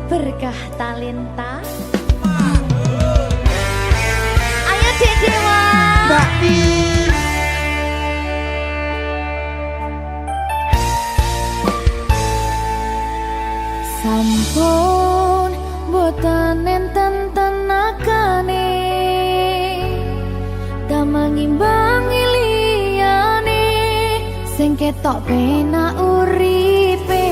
Berkah Talenta. Ayo Dek Dewa. Mbak Pi. Sampun boten enten tenagane damang imbangi liyane sing ketok penak uripe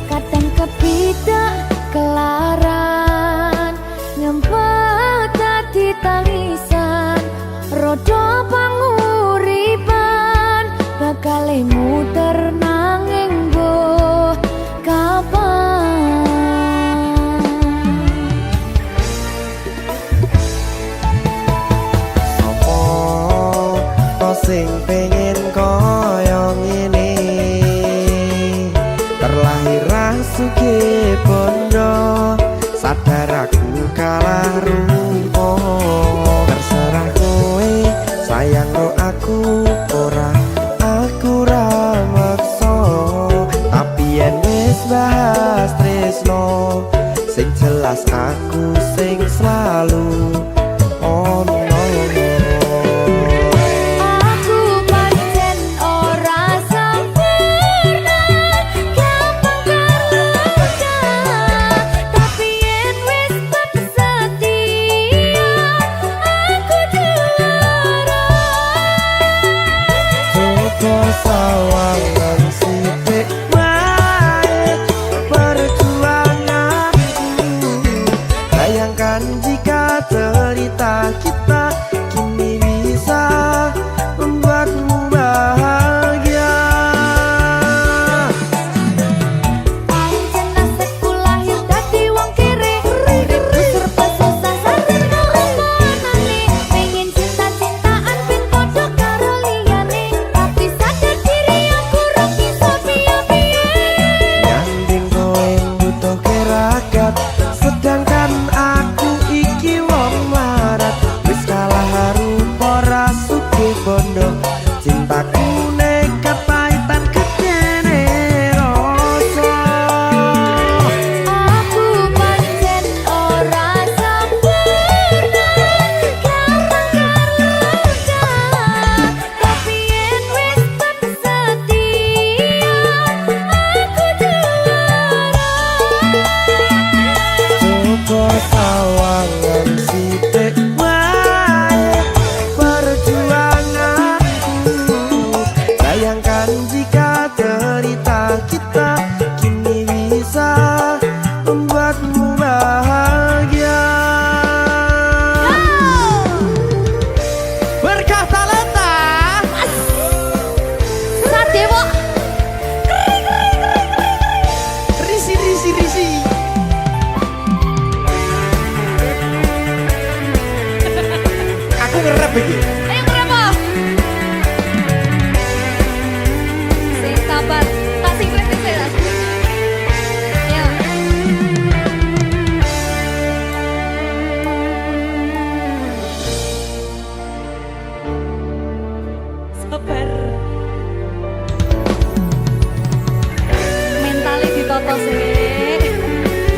kadang kepidak kelaran ngempet dadi tangisan rodo panguripan bakal muter nanging mbok kapan Sopo to sing pengen koyo ngene terlahir sugih bondo sadar aku kalah rumpo terserah kowe sayang ro aku ora aku ra maksa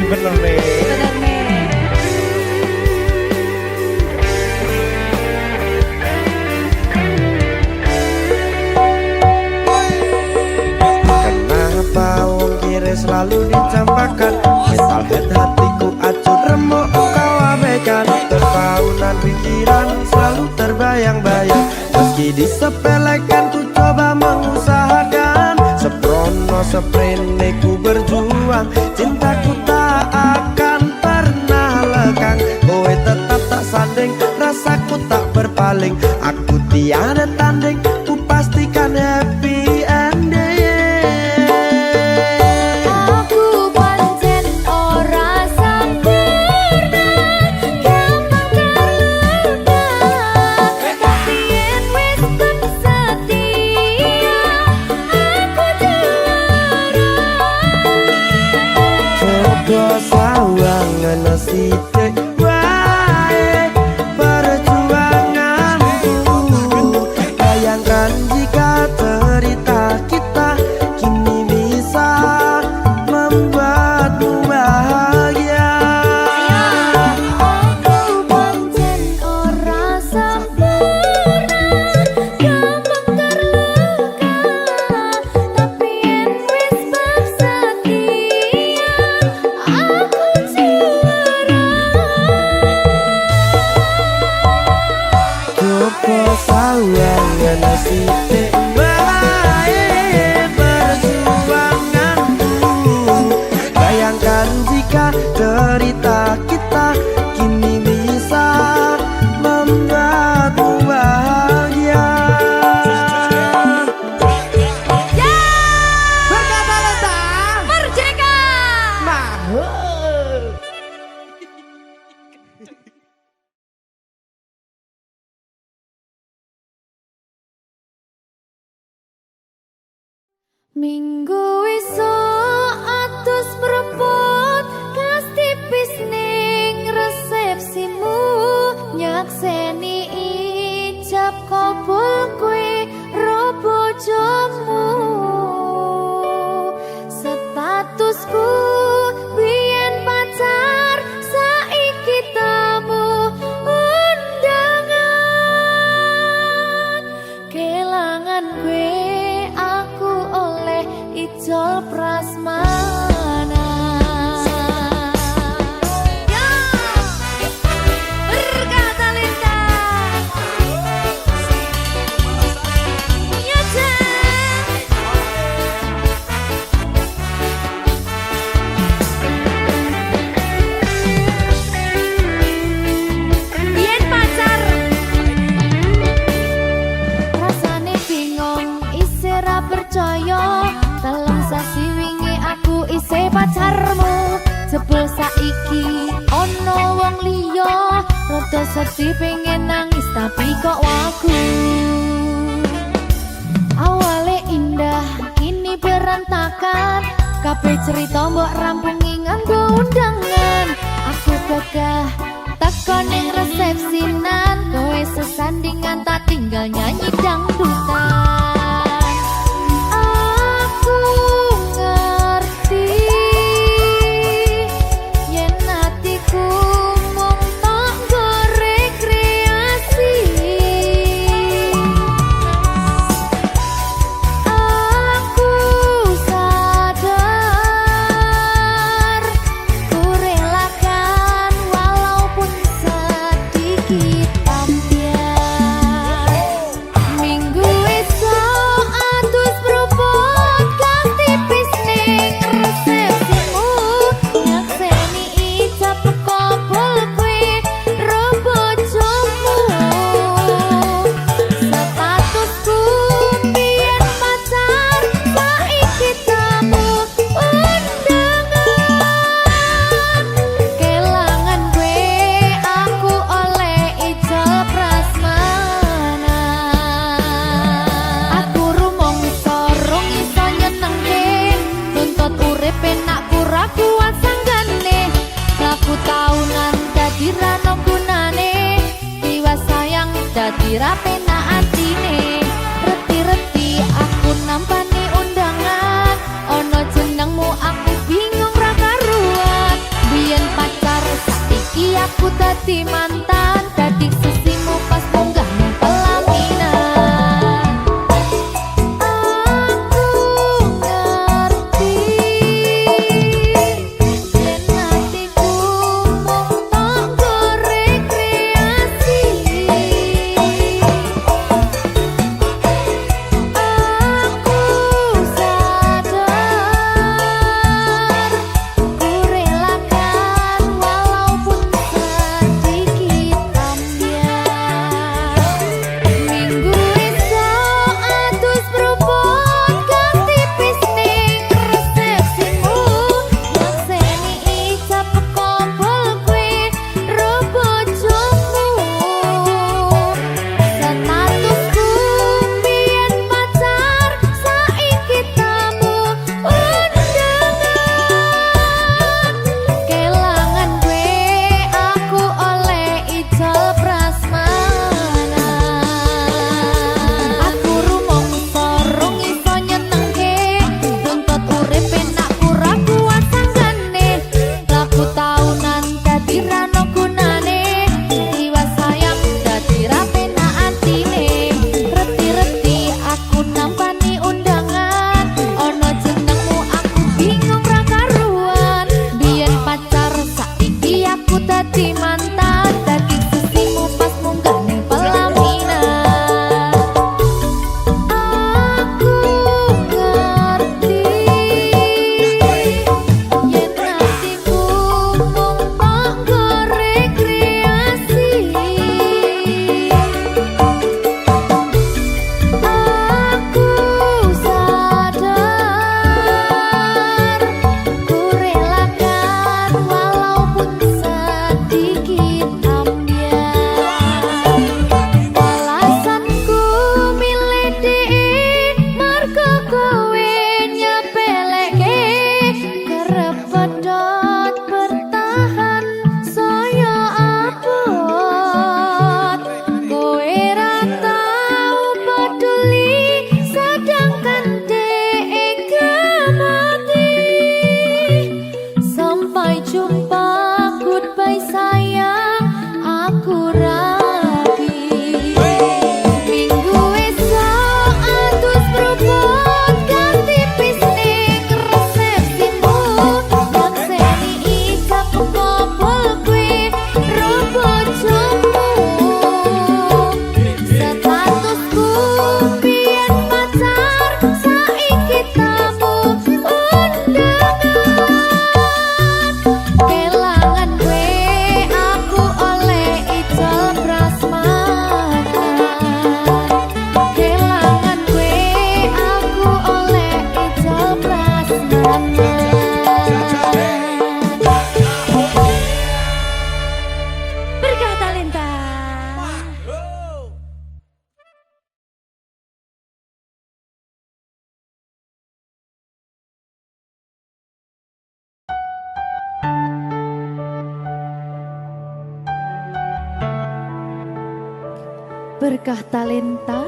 bener nih. Bener nih. Kenapa wong kiri selalu dicampakkan? Metalhead hatiku acuh remuk kau abaikan. Terpaunan pikiran selalu terbayang-bayang. Meski disepelekan ku coba mengusahakan. Seprono seprene ku berjuang. Cintaku tak akan pernah lekang. Kowe tetap tak sanding, rasaku tak berpaling. Aku tiada tanding, ku pastikan happy ending. Aku pancen ora sempurna, gampang terluka. Tapi yen wis setia, aku juara. Coba sawang ngene sithik wae perjuanganku. Bayangkan jika cerita kita kini bisa membuatmu bahagia. Aku pancen ora sempurna, gampang terluka. Tapi yen wis setia, aku juara. Coba sawang ngene sithik wae perjuanganku. Bayangkan jika cerita kita kini bisa membuatmu bahagia. Ya, Berkata Lesta merdeka. Mahal. Minggu esuk atus prepot kas tipis ning resepsimu, nyakseni ijab kabul kue ro bojomu. Statusku biyen pacar, saiki tamu undangan. Kelangan gue aku oleh Ijol Prasmana. Ya, berkata Lesta. Ya, Cek. Biyen pacar, rasane bingung, isih ra percaya. Telung sasi wingi aku isih pacarmu. Jebul saiki ono wong liya, rada sedih pengen nangis tapi kok wagu. Awale indah, kini berantakan. Kabeh cerita mbok rampungi nganggo undangan. Aku gagah teko ning resepsinan, kowe sesandingan tak tinggal nyanyi dangdutan. Aku ngerti yen atiku mung tok nggo rekreasi. Aku sadar ku relakan walaupun sedikit ambiar. Minggu esuk dadi mantan, dadi sesimu pas munggah ning pelaminan. Aku ngerti yen hatiku mung tanggo rekreasi. Aku sadar ku relakan walaupun sedikit ambiar. Minggu esok atus berubah ganti pisning resepsimu. Yang seni ijab kobol kue robo jomu. Statusku biyen pacar saiki tamu undangan. Kelangan gue aku oleh ijol prasmanan. Aku rumong sorong iso nyenengke, tuntut urip enak ora kuat sanggane. Laku taunan dadi rano gunane, jiwa sayang dadi ra penak atine. Reti-reti aku nampani undangan, ono jenengmu aku bingung ra karuan. Biyen pacar saiki aku dadi mantan, dadi sesimu pas munggah ning pelaminan. Aku ngerti yen hatiku mung tanggo rekreasi. Aku sadar ku relakan walaupun sedikit ambiar. Alasanku milih dhek mergo kowe nyepeleke, kerep pedot bertahan saya abot. Kowe ra tau peduli sedangkan dhek mati. Sampai jumpa, goodbye sayang, aku rapi. Minggu esok atus berubah ganti pisning resepsimu. Yang seni ijab kobol kue robo jomu. Statusku biyen pacar saiki tamu undangan. Kelangan gue aku oleh ijol prasmanan. Kelangan gue aku oleh ijol prasmanan. Berkah talenta. Berkah talenta.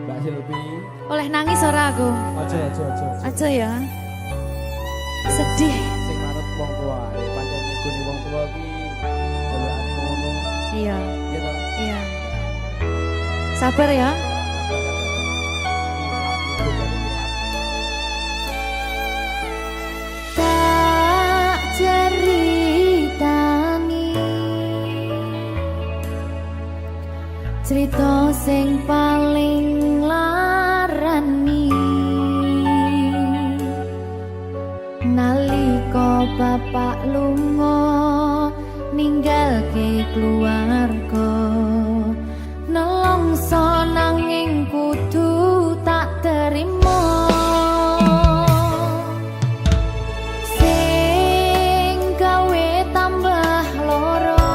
Mbak Silvi, Oleh nangis ora aku? aja. Aja ya. Sedih. Sing manut wong tua, pancen ngikuni wong tua ki jalukane ngono. Iya, Ya toh? iya. Sabar ya. Tak ceritani cerita sing paling larani. Nalika bapak lunga ninggalke keluarga, nelongso nanging kudu tak terima. Sing gawe tambah loro,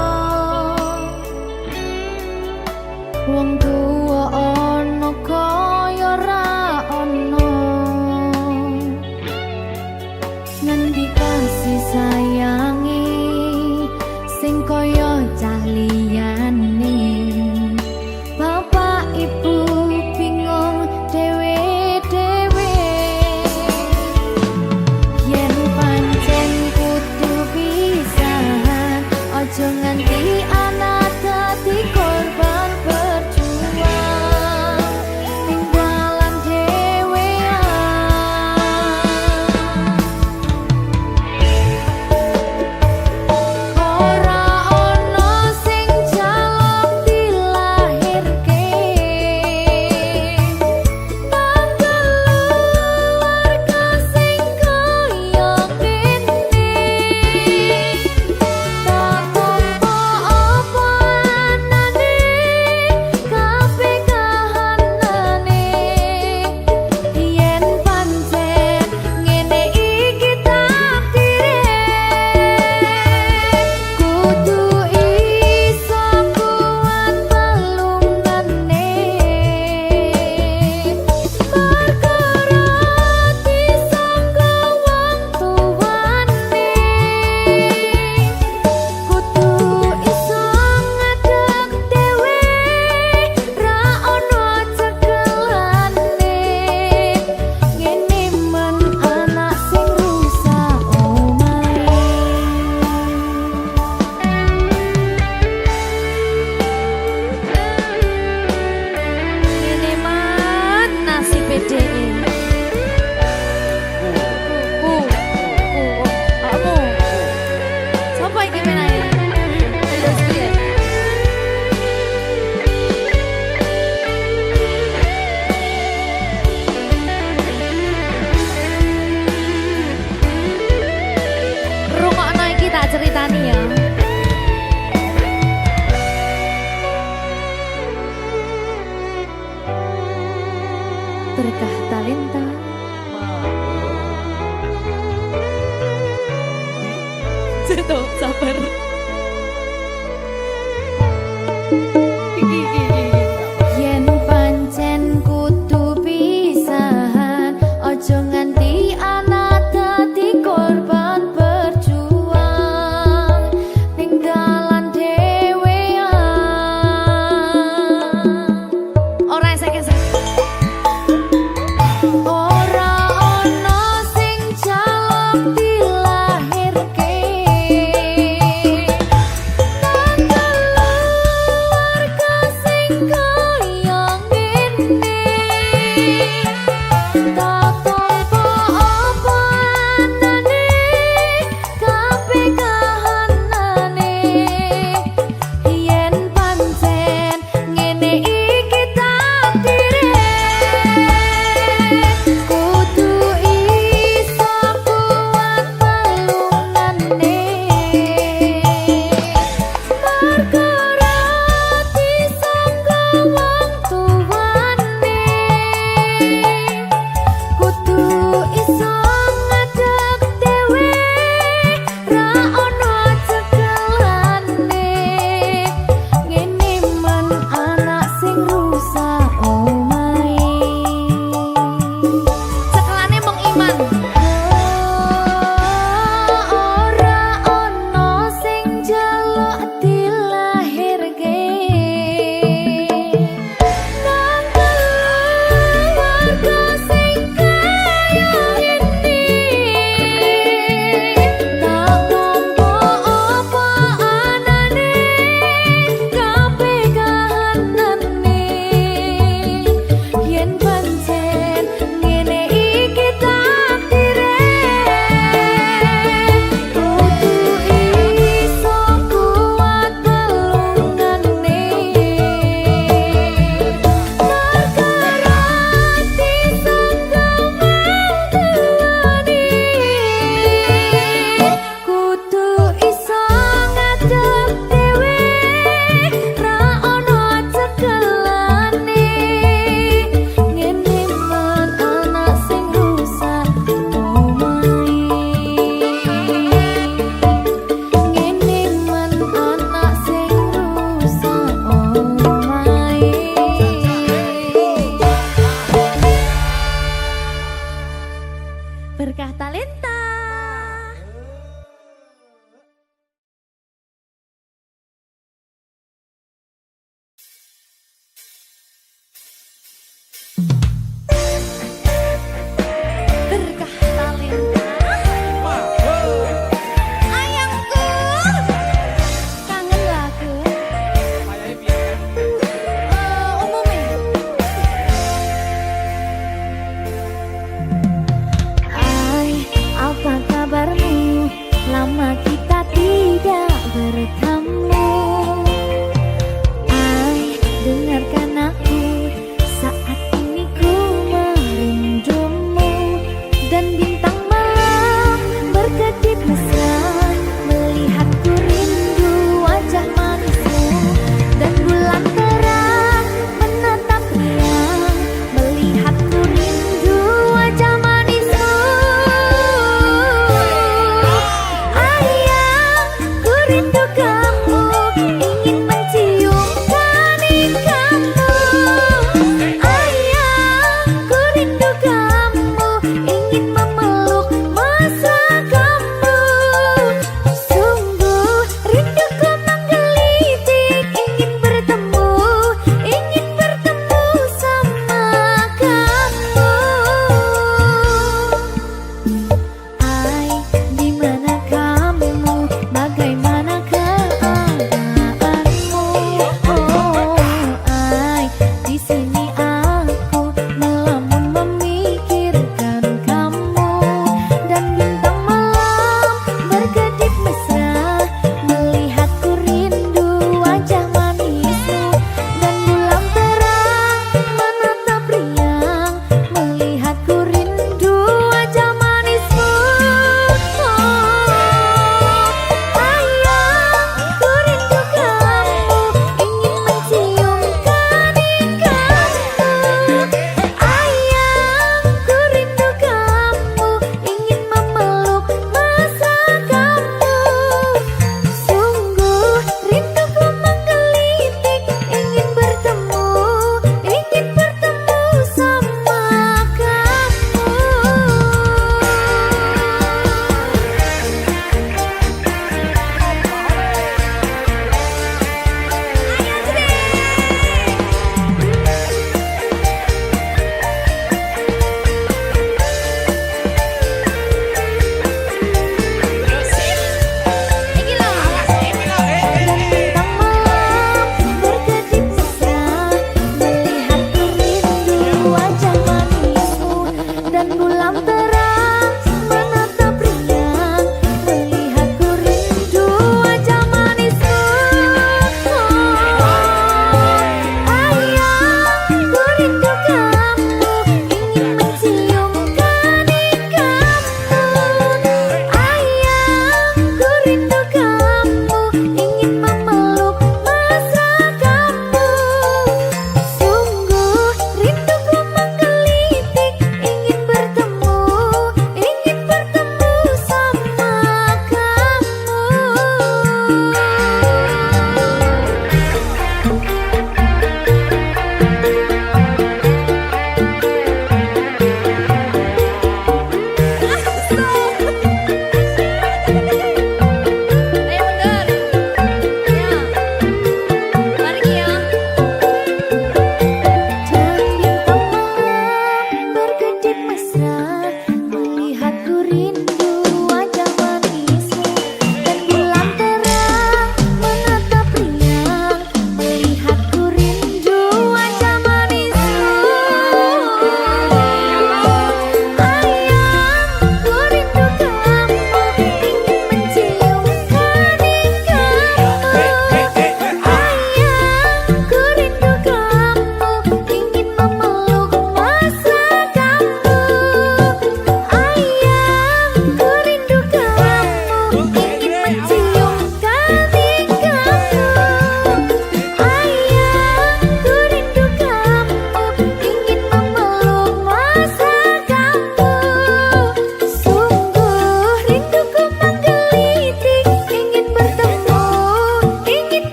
wong tuwa berkah talenta. Cetok sabar. Yen pancen kudu pisahan, ojo nganti anak dadi korban berjuang ning dalan dhewean. Ora esek-esek. Ora ana sing jaluk dilahirke nang keluarga sing kaya ngene. Tak tompo apa anane kabeh kahanane. Yen pancen ngene iki takdire, kudu iso kuat pelungane. Perkara disangka wong tuwane, kudu iso ngadeg dhewe, ra ono cekelane. Ngene men anak sing rusak omahe. Cekelane mung iman. Ora ono sing jaluk dilahirke nang keluarga sing kaya ngene. Tak tompo apa anane kabeh kahanane. Yen pancen ngene iki takdire, kudu iso kuat pelungane. Perkara disangka wong tuwane, kudu iso ngadeg dhewe, ra ono cekelane. Ngene men anak sing rusak omahe. Ngene men anak sing rusak omahe. Berkah talenta. Berkah talenta. Ayangku. Kangen lagu. Umumnya. I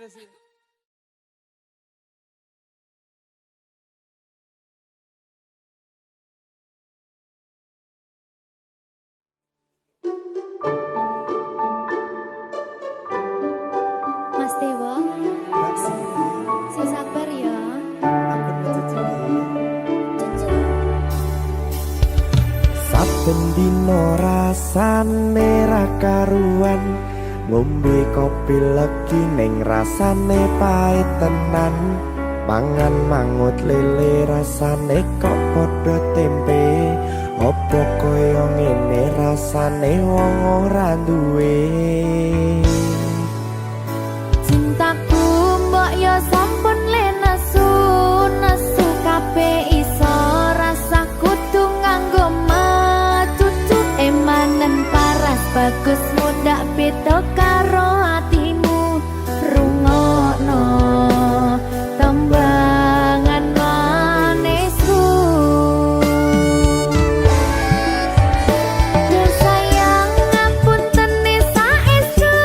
Mas Dewa, sing sabar ya. Saben dino rasane ra karuan, ngombe kopi legi ning rasane pahit tenan. Mangan mangut lele rasane kok padha tempe, opo koyo ngene rasane wong ora duwe. Cintaku mbok yo sampun le nesu kabeh iso rasa kudu nganggo matutu emanen paras bagus mudak beda karo atimu rungokno tembangan manisku. Sayang ngapunten saestu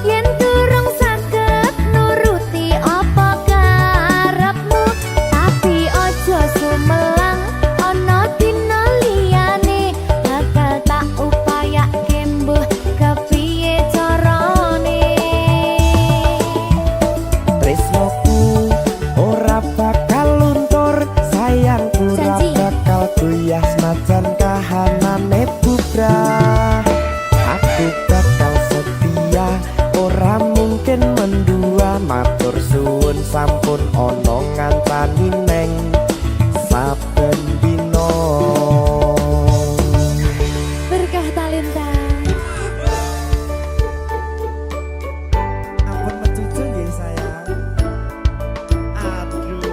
yen durung saged nuruti apa karepmu, tapi aja sumelang ana dina liyane bakal tak upayake mbuh kepiye carane. Tresnoku ora bakal luntur, sayangku ora Janji. bakal goyah senajan kahanane bubrah. Aku bakal setia, ora mungkin mendua. Matur suwun sampun ana ngancani neng saben dina. Berkah talenta. Ampun mecucu nggih sayang. Aduh.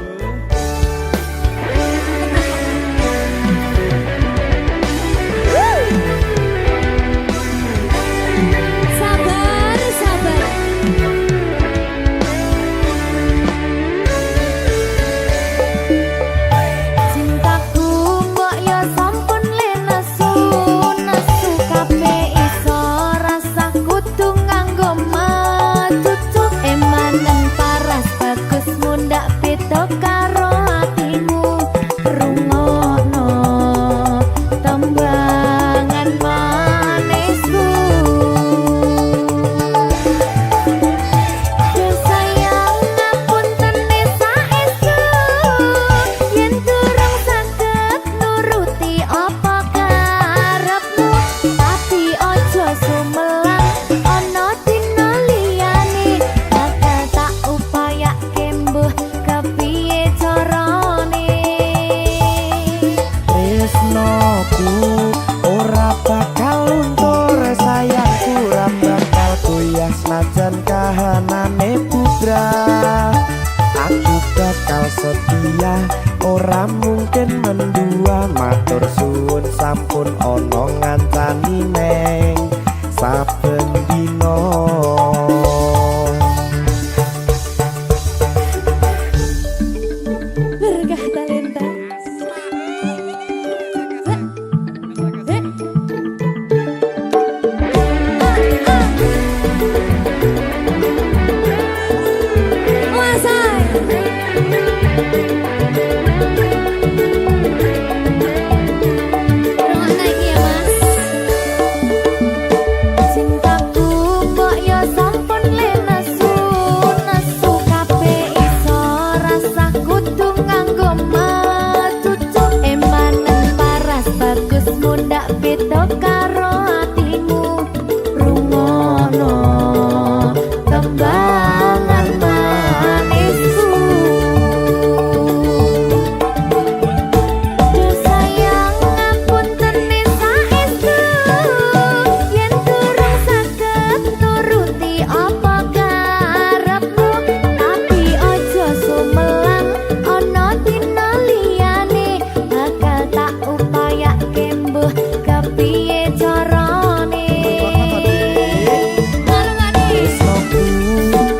Sabar, sabar. Cintaku mbok yo sampun le nesu kabeh iso rasa kudu nganggo matutu emanen paras bagus mundak beda karo atimu rungokno tembangan manisku. Sayang ngapunten saestu yen durung saged nuruti apa karepmu, tapi aja sumelang ana dina liyane bakal tak upayake mbuh kepiye carane. Tresnoku ora bakal luntur, sayangku ora bakal goyah senajan kahanane bubrah. Aku bakal setia, ora mungkin mendua. Matur suwun sampun ana ngancani neng saben dina. Berkah talenta. Cintaku mbok yo sampun le nesu kabeh iso rasa kudu nganggo matutu emanen paras bagus mundak beda karo atimu rungokno tembangan manisku. Sayang ngapunten saestu yen durung saged nuruti apa karepmu, tapi aja sumelang ana dina liyane bakal tak upayake mbuh kepiye carane. Tresnoku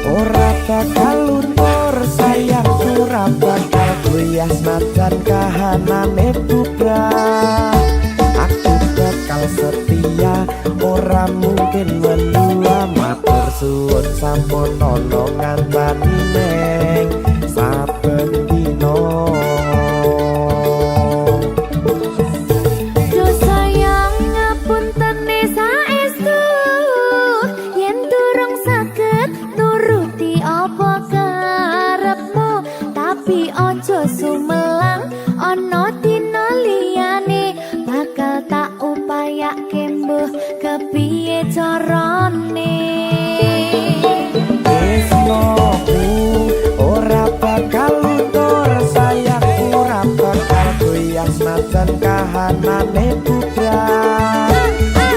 ora bakal luntur, sayangku ora bakal goyah senajan kahanane bubrah. Aku bakal setia, ora mungkin mendua. Matur suwun sampun ana ngantani neng saben dina. Yo sayang ngapuntene saestu yen durung saged nuruti apa karepmu, tapi ojo sumelang ana dina liyane bakal tak upayake mbuh kepiye carane. Tresnoku ora bakal luntur, sayangku ora bakal goyah senajan kahanane bubrah.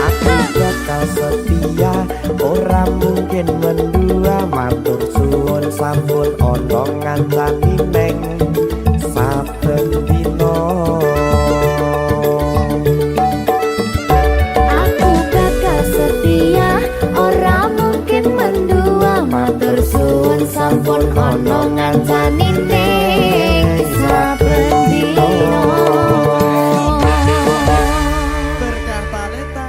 Aku bakal setia, ora mungkin mendua, matur suwun sampun ana ngancani neng saben dina. Aku bakal setia, ora mungkin mendua, matur suwun sampun ana ngancani ning saben dina. Berkah talenta.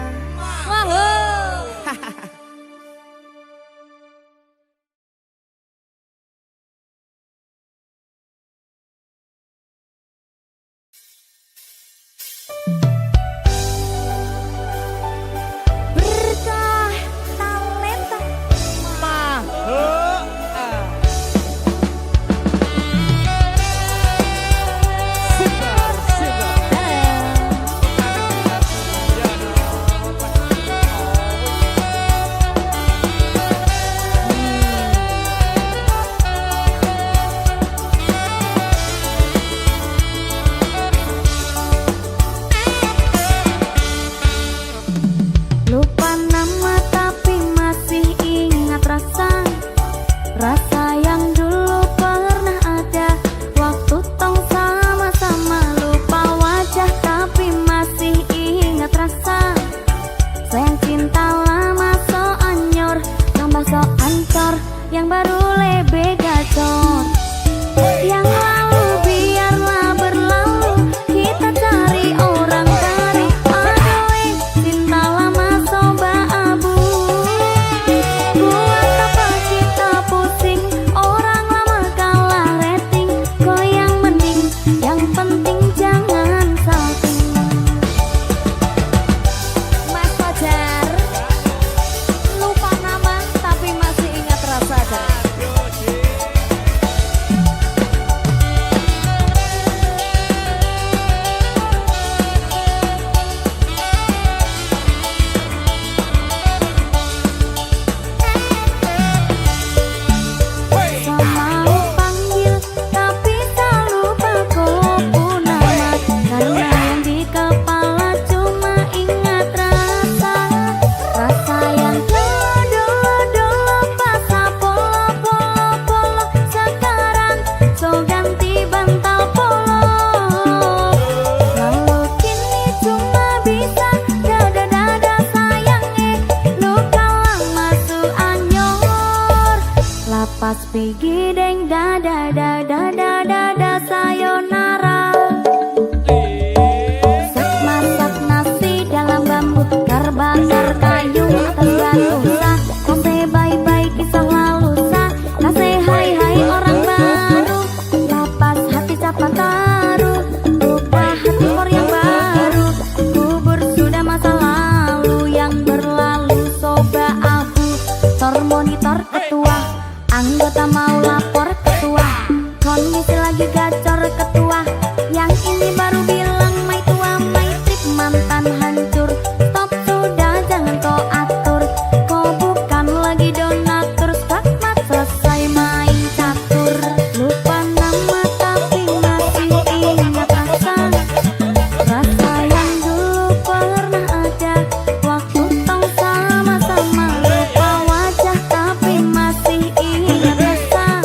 Berkah talenta. Lupa nama tapi masih ingat rasa, rasa yang dulu pernah ada waktu tong sama-sama. Lupa wajah tapi masih ingat rasa, sayang cinta lama so anyor, tambah so ancor, yang baru lebih gacor. Yang lalu biarlah berlalu, kita cari orang cari. Aduh, cinta lama soba abu, buat apa kita pusing, orang lama kalah rating. Kok yang mending, yang penting jangan salting. Mas Fajar, lupa nama tapi masih ingat rasa jar. Mau panggil tapi tak lupa kau nama, karena yang di kepala cuma ingat rasa, rasa yang dulu pas polo sekarang so ganti bantal polo. Lalu kini cuma bisa dada sayangnya, luka lama su anyor, lapas pigi deng dada sayonara. Sak masak nasi dalam bambu, bakar kayu atas batu sah. Kasih bye-bye kisah lalu sah, kasih hai orang baru, lapas hati capat taruh, lupa hati for yang baru. Kubur sudah masa lalu yang berlalu soba abu. Tor monitor ketua, anggota mau lapor ketua, kondisi lagi gacor ketua. Yang ini baru bilang my tua my trip, mantan hancur. Stop sudah jangan kau atur, kau bukan lagi donatur. Skakmat selesai main catur. Lupa nama tapi masih ingat rasa, rasa yang dulu pernah ada waktu tong sama-sama. Lupa wajah tapi masih ingat rasa,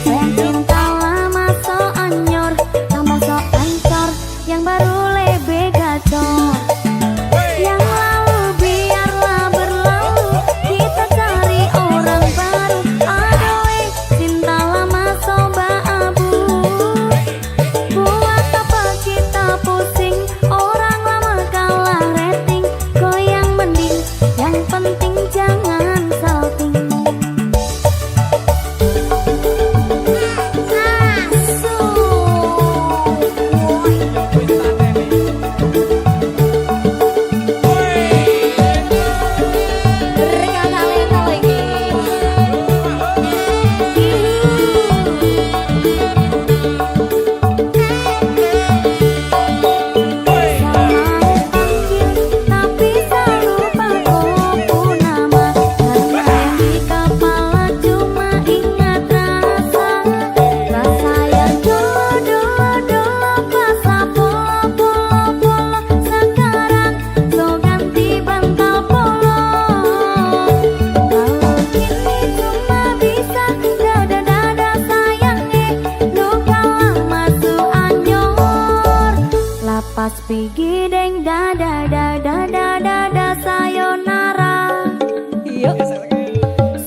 sayang cinta lama so anyor, Pigi deng da da da da da da da sayonara.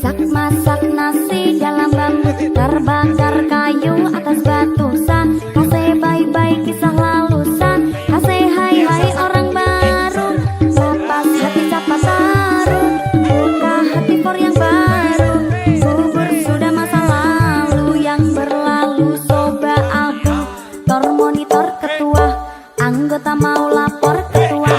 Sak masak nasi dalam bambu, terbakar kayu atas batu san. Kasih bye-bye kisah lalusan, kasih hai-hai orang baru. Lepas hati siapa taruh, buka hati for yang baru. Bubur sudah masa lalu yang berlalu. Soba abu, tor monitor ketua, anggota mau lapor ketua.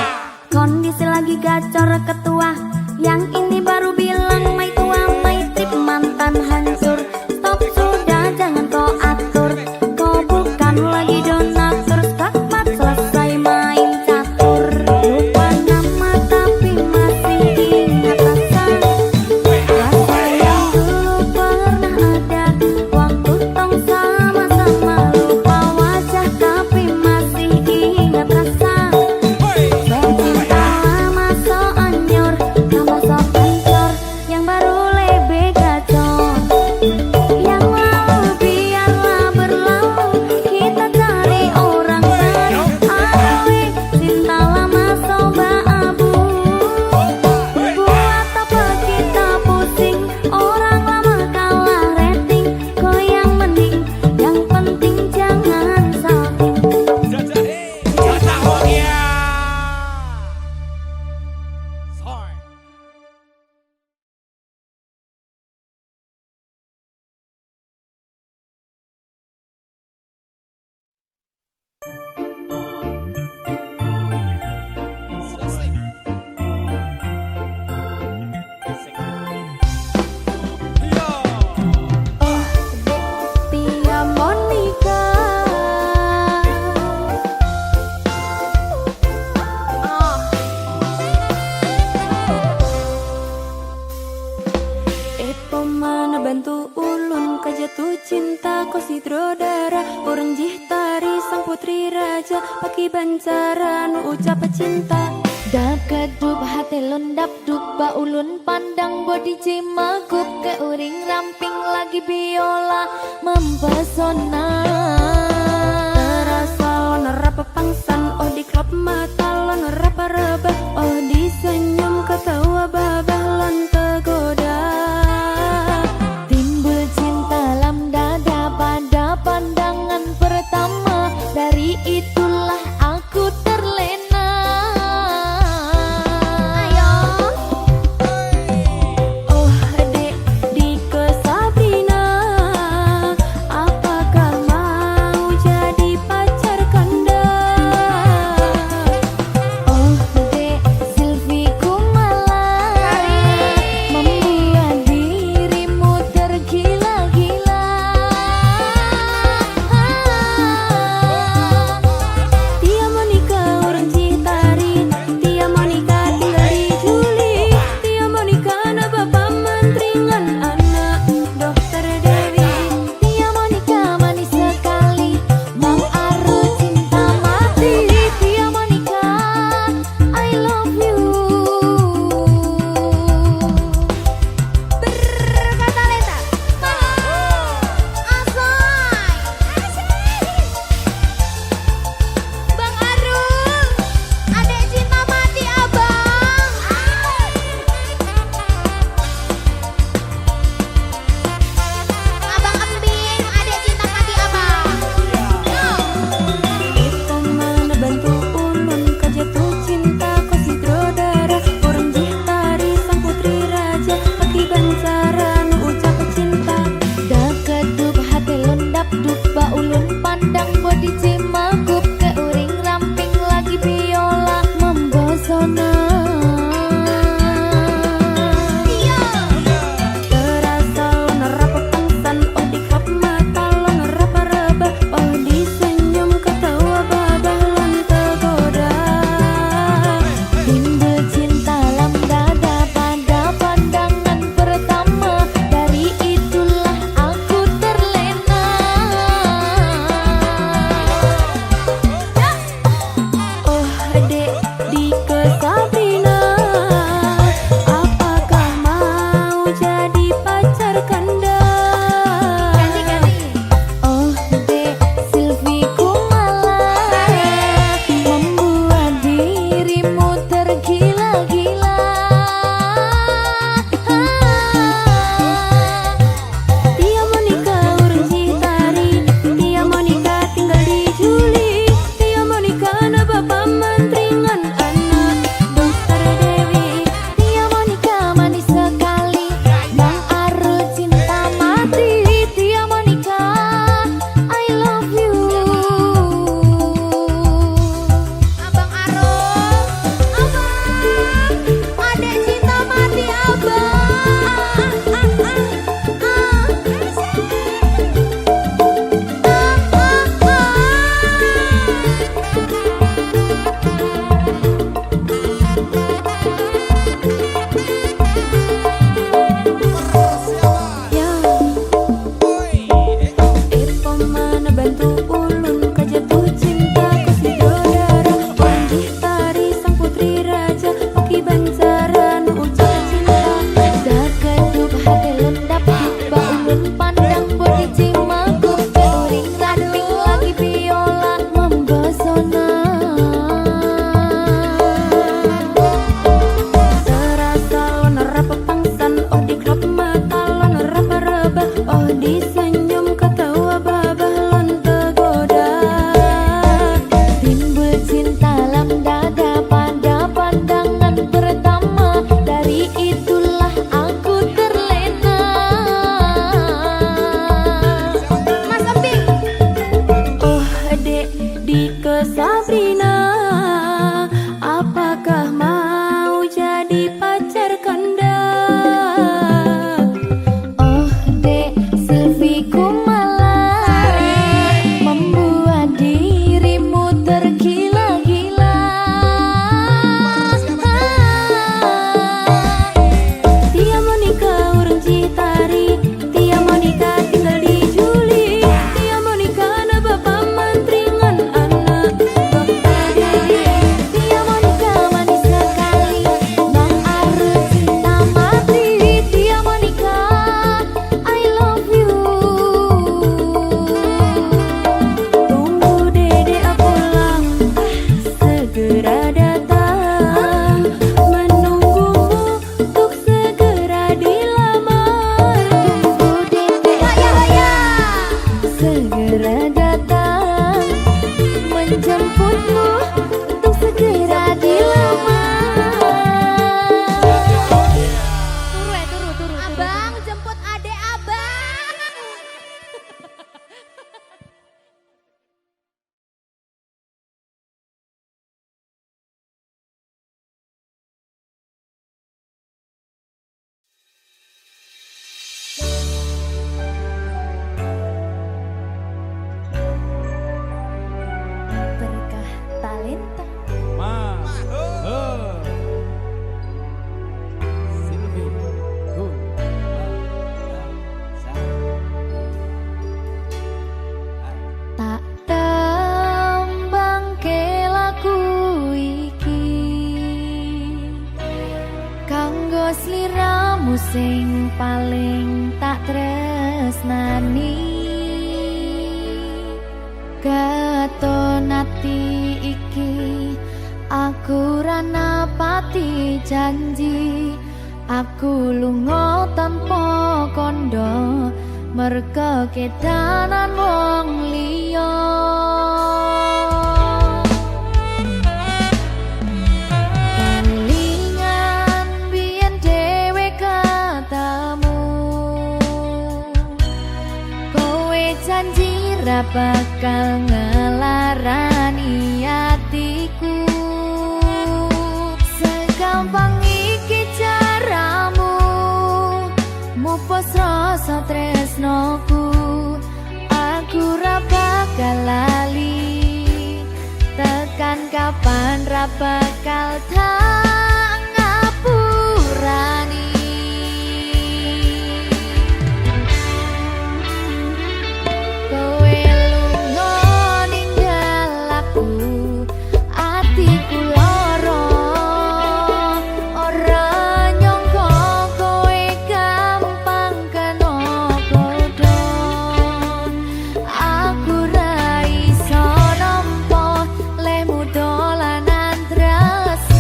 Kondisi lagi gacor ketua, yang ini baru bilang mai tua mai trip mantan hancur. Stop sudah jangan kau atur, kau bukan lagi donatur. Stakmat selesai main catur. Lupa nama tapi masih ingat rasa, rasa yang dulu pernah ada. Waktu tong sama-sama, lupa wajah tapi masih ingat rasa. Cinta lama so anyor, tambah so hancur, yang baru lebih gacor. Yang lalu biarlah berlalu, kita cari orang baru. Awe, cinta lama soba abu. Buat apa kita pusing, orang lama kalah rating. Kau yang mending, yang penting jangan salting. Pia Monica, Epo mana bantu ulun kajatuh cinta ko sidrodara. Orang jihtari sang putri raja, paki bancara nu ucap cinta. Dap kedup hati lun dap dup ba ulun pandang body cimagup. Ke uring ramping lagi biola mempesona. Terasa lon rapa pangsan, oh di klop mata lon rapa raba. Oh di senyum ketawa babah lon tergoda. Timbul cinta lam dada pada pandangan pertama. Dari itulah aku terlena. Oh dek di ke Sabrina, apakah mau jadi pacar kanda? Oh dek Silvi ku segera datang menjemputmu untuk segera dilamar. Turu. Abang jemput adek abang. Berkah talenta. Silvi ku Tak tembang ke lagu iki kanggo sliramu sing paling tak tresnani. Katon ati iki aku ra napati janji, aku lunga tanpa kondo merga kedanan wong liya. Kelingan biyen dhewe katamu, kowe janji ra bakal ngelarani hatiku. Segampang iki caramu mupus rasa tresnoku, aku ra bakal lali, tekan kapan ra bakal tak ngapurani. Kowe lunga ninggal aku, atiku lara, ora nyangka kowe gampang kena godha. Aku ra iso nampa lemu dolanan tresno.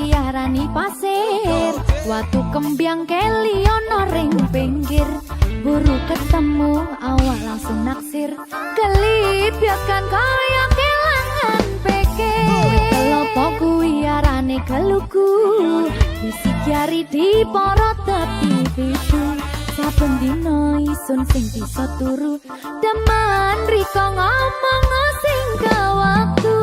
diarani pasir. Watu kembyang keli ono ring pinggir. Buru ketemu awal langsung naksir. Kelipyakan kaya kelangan pikir. Kelopo kuwi arane keluku. Bisik jari di porot tepi pitu. Saben dina isun sing bisa turu. Demen riko ngomong sing ke waktu.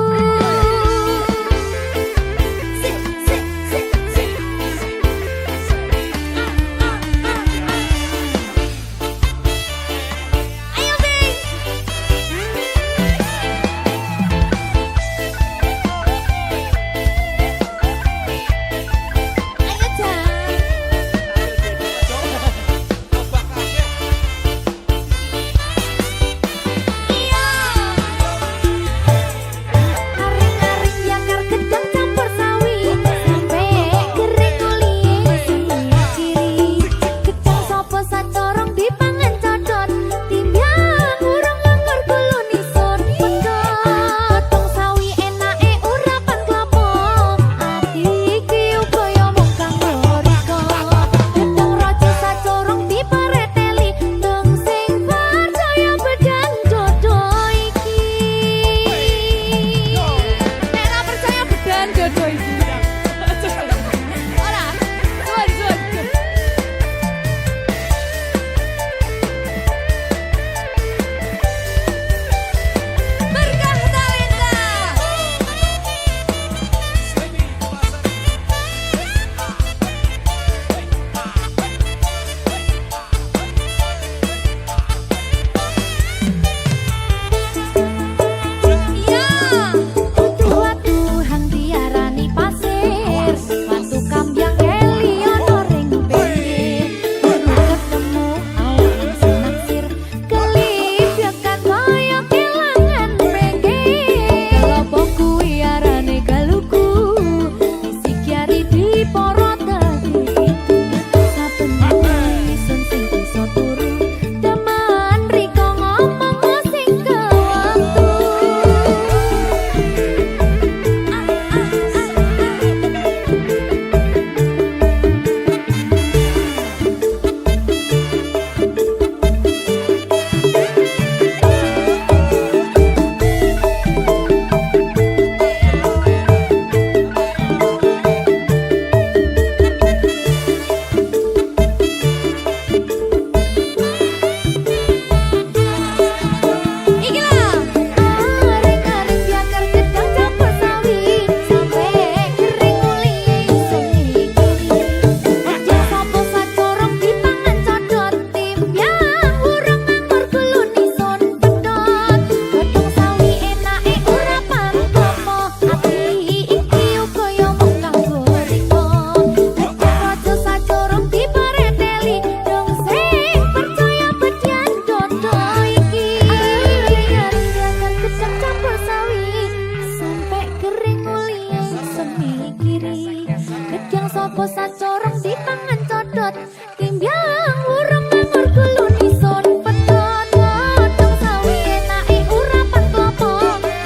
Sopo sacorong dipangan codot timbyang urung nganggur gulu dison pedot godhong sawi enake urapan klopo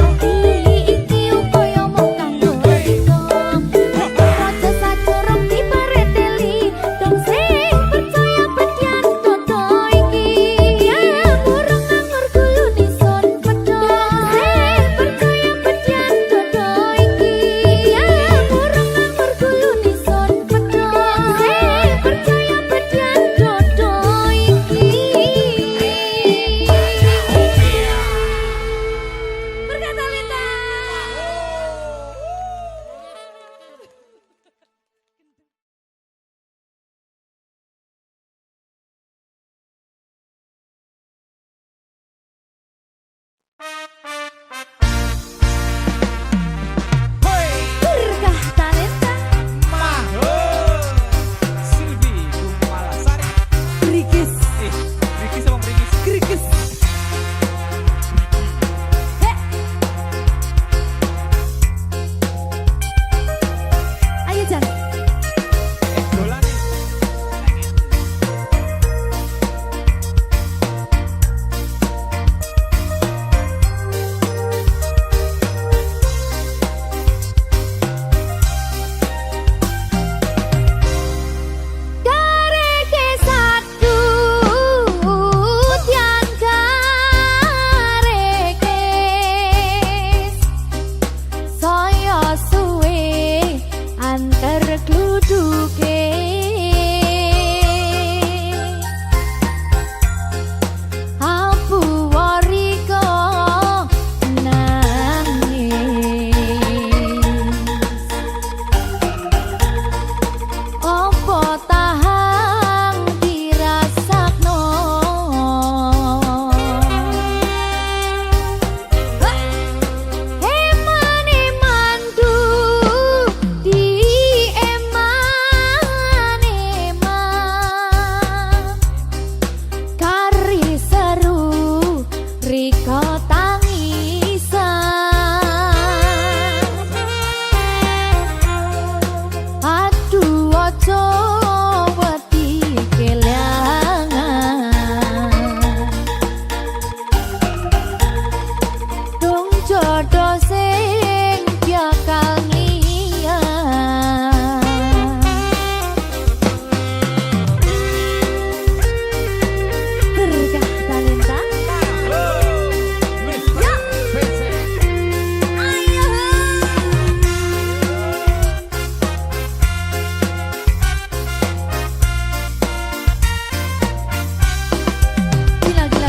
ati iki upaya mung kanggo riko raja sacorong dipareteli dong sing percaya bedyan dodo iki timbyang urung nganggur gulu dison pedot sing percaya bedyan dodo iki timbyang urung nganggur gulu dison percaya kluduke apu wariko nangis opo tahang dirasakno emane mandu di emane kari seru riko tangisan aduh ojo wedi kelangan dong jodoh sing bakal ngiang berkah talenta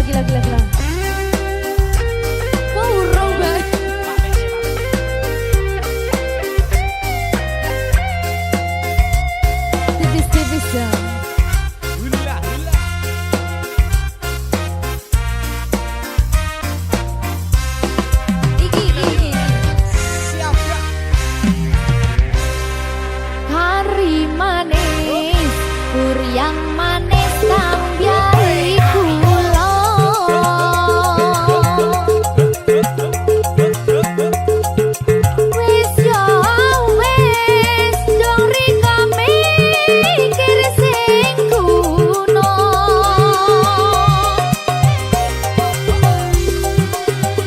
gila urung banget tipis-tipis ya iki hari manis pur yang manis sambiari kula wis yo wis dong rika mikir sing kuno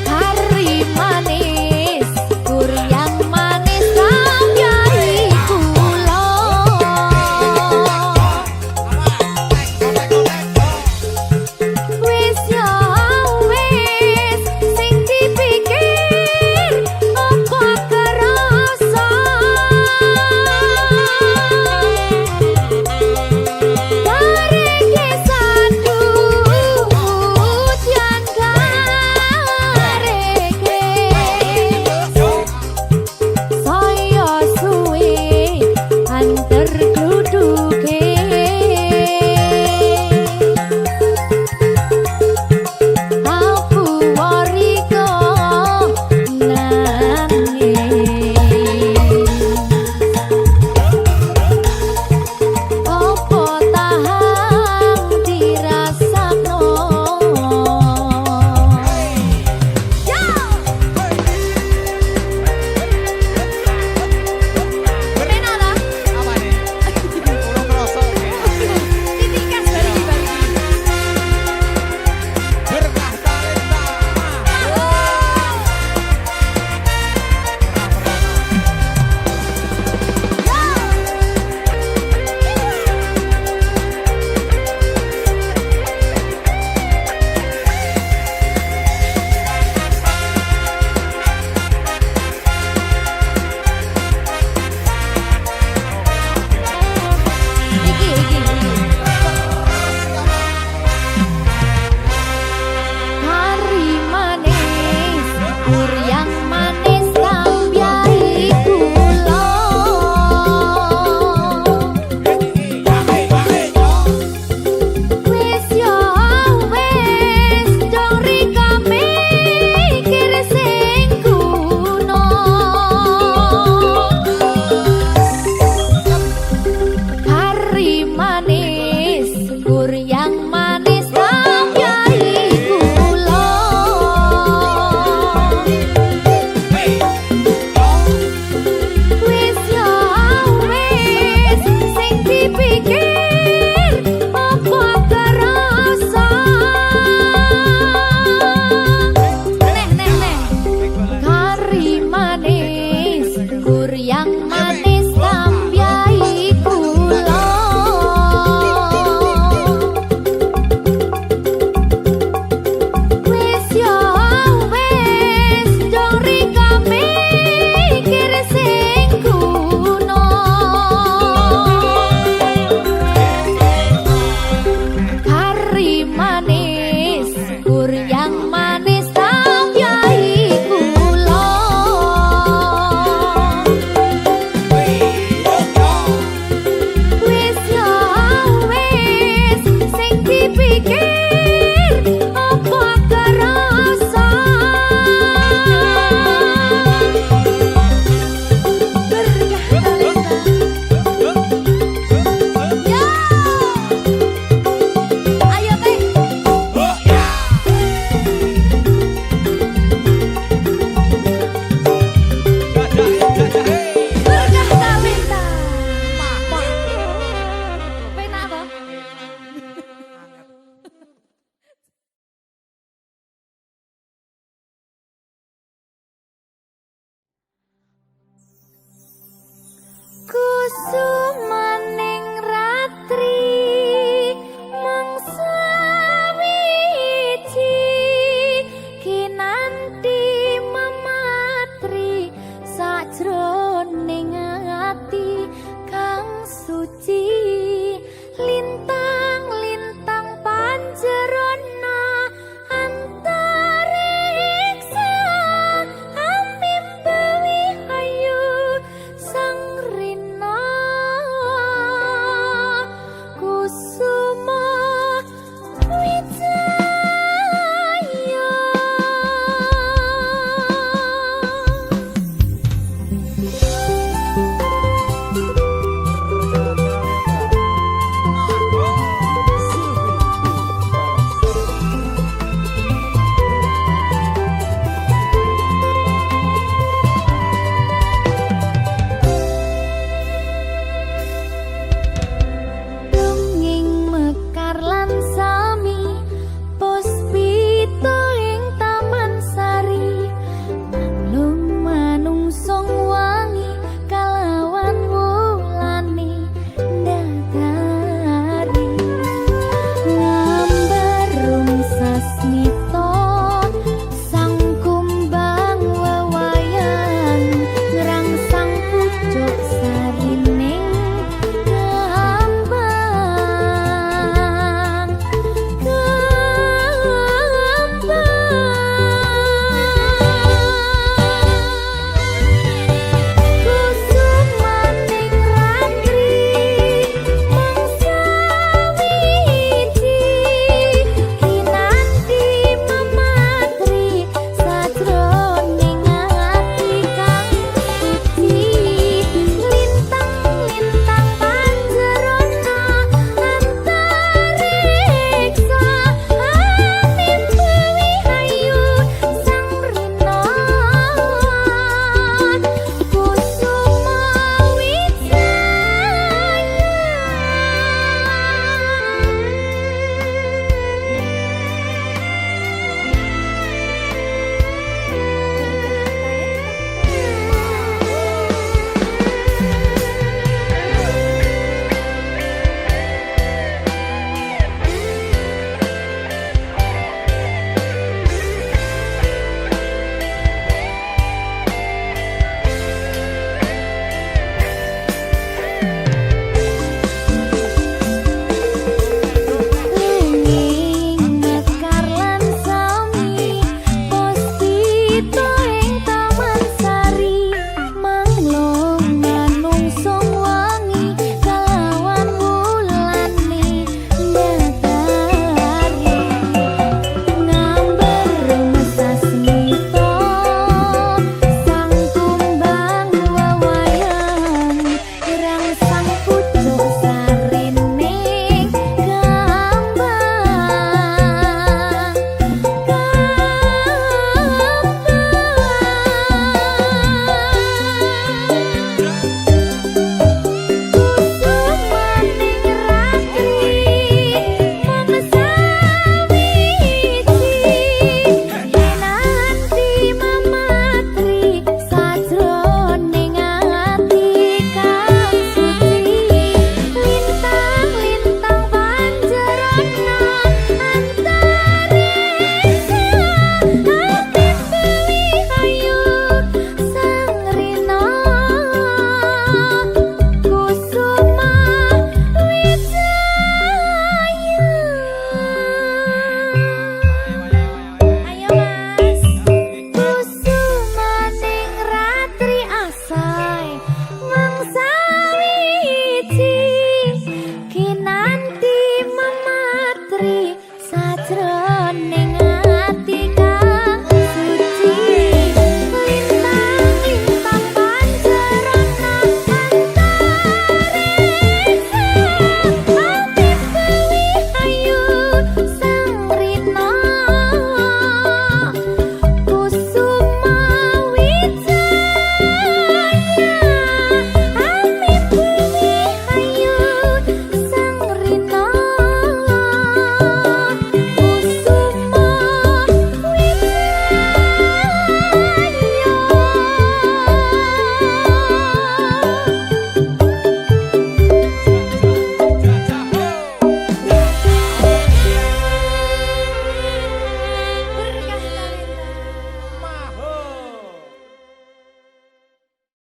hari manis pur yang manis sambiari kula suci